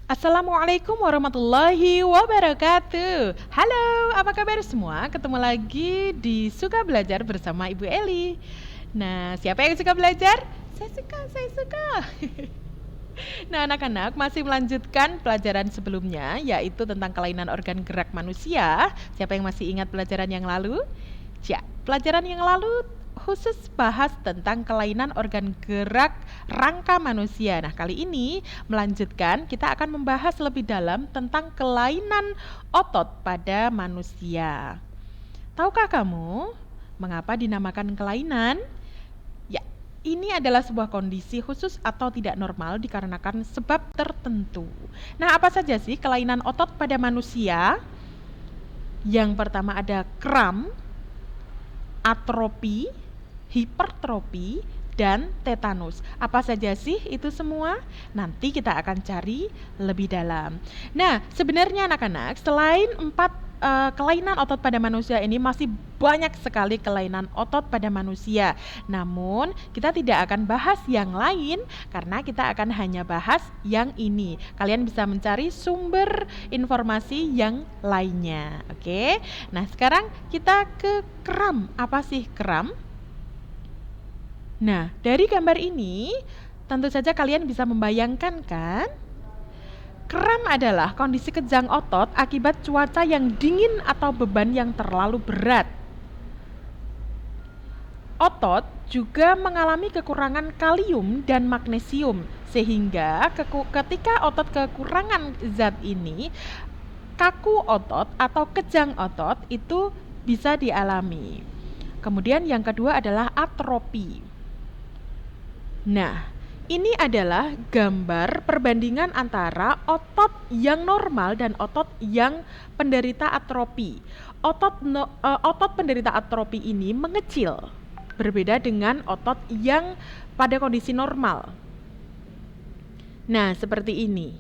Assalamualaikum warahmatullahi wabarakatuh. Halo, apa kabar semua? Ketemu lagi di Suka Belajar bersama Ibu Eli. Nah, siapa yang suka belajar? Saya suka. Nah, anak-anak masih melanjutkan pelajaran sebelumnya, yaitu tentang kelainan organ gerak manusia. Siapa yang masih ingat pelajaran yang lalu? Ya, pelajaran yang lalu khusus bahas tentang kelainan organ gerak rangka manusia. Nah, kali ini melanjutkan, kita akan membahas lebih dalam tentang kelainan otot pada manusia. Tahukah kamu mengapa dinamakan kelainan? Ya, ini adalah sebuah kondisi khusus atau tidak normal dikarenakan sebab tertentu. Nah, apa saja sih kelainan otot pada manusia? Yang pertama ada kram, atropi, hipertropi, dan tetanus. Apa saja sih itu semua? Nanti kita akan cari lebih dalam. Nah, sebenarnya anak-anak, selain kelainan otot pada manusia ini masih banyak sekali kelainan otot pada manusia. Namun, kita tidak akan bahas yang lain karena kita akan hanya bahas yang ini. Kalian bisa mencari sumber informasi yang lainnya. Oke. Nah, sekarang kita ke kram. Apa sih kram? Nah, dari gambar ini tentu saja kalian bisa membayangkan kan? Kram adalah kondisi kejang otot akibat cuaca yang dingin atau beban yang terlalu berat. Otot juga mengalami kekurangan kalium dan magnesium, sehingga ketika otot kekurangan zat ini, kaku otot atau kejang otot itu bisa dialami. Kemudian yang kedua adalah atropi. Nah, ini adalah gambar perbandingan antara otot yang normal dan otot yang penderita atropi. Otot penderita atropi ini mengecil, berbeda dengan otot yang pada kondisi normal. Nah, seperti ini.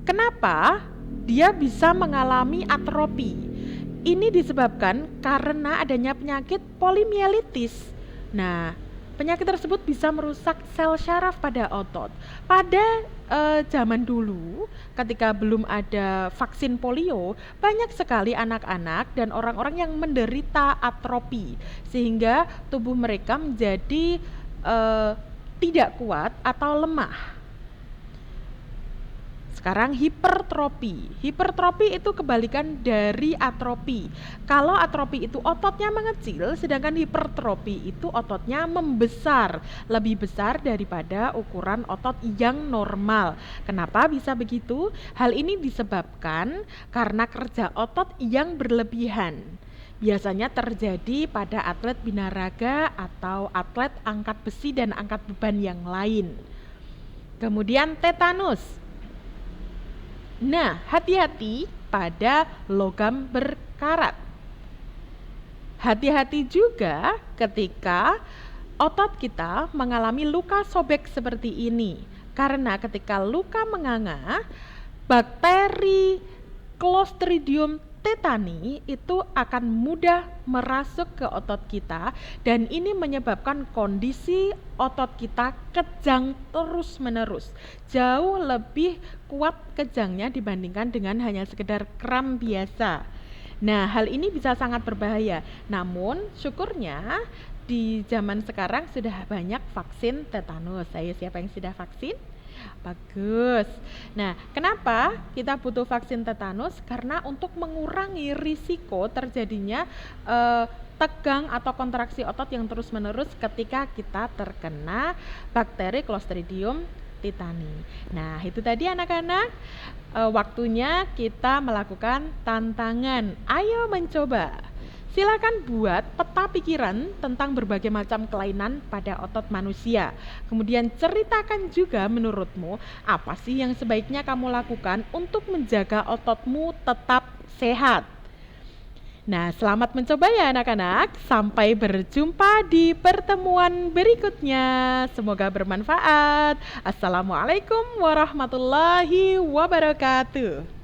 Kenapa dia bisa mengalami atropi? Ini disebabkan karena adanya penyakit polimielitis. Nah, penyakit tersebut bisa merusak sel syaraf pada otot. Pada zaman dulu, ketika belum ada vaksin polio, banyak sekali anak-anak dan orang-orang yang menderita atropi, sehingga tubuh mereka menjadi tidak kuat atau lemah. Sekarang hipertropi. Hipertropi itu kebalikan dari atropi. Kalau atropi itu ototnya mengecil, sedangkan hipertropi itu ototnya membesar, lebih besar daripada ukuran otot yang normal. Kenapa bisa begitu? Hal ini disebabkan karena kerja otot yang berlebihan. Biasanya terjadi pada atlet binaraga atau atlet angkat besi dan angkat beban yang lain. Kemudian tetanus. Nah, hati-hati pada logam berkarat. Hati-hati juga ketika otot kita mengalami luka sobek seperti ini. Karena ketika luka menganga, bakteri Clostridium tetani itu akan mudah merasuk ke otot kita dan ini menyebabkan kondisi otot kita kejang terus-menerus. Jauh lebih kuat kejangnya dibandingkan dengan hanya sekedar kram biasa. Nah, hal ini bisa sangat berbahaya. Namun, syukurnya di zaman sekarang sudah banyak vaksin tetanus. Ayo, siapa yang sudah vaksin? Bagus. Nah, kenapa kita butuh vaksin tetanus? Karena untuk mengurangi risiko terjadinya tegang atau kontraksi otot yang terus-menerus ketika kita terkena bakteri Clostridium tetani. Nah, itu tadi anak-anak, waktunya kita melakukan tantangan. Ayo mencoba. Silakan buat peta pikiran tentang berbagai macam kelainan pada otot manusia. Kemudian ceritakan juga menurutmu apa sih yang sebaiknya kamu lakukan untuk menjaga ototmu tetap sehat. Nah, selamat mencoba ya anak-anak. Sampai berjumpa di pertemuan berikutnya. Semoga bermanfaat. Assalamualaikum warahmatullahi wabarakatuh.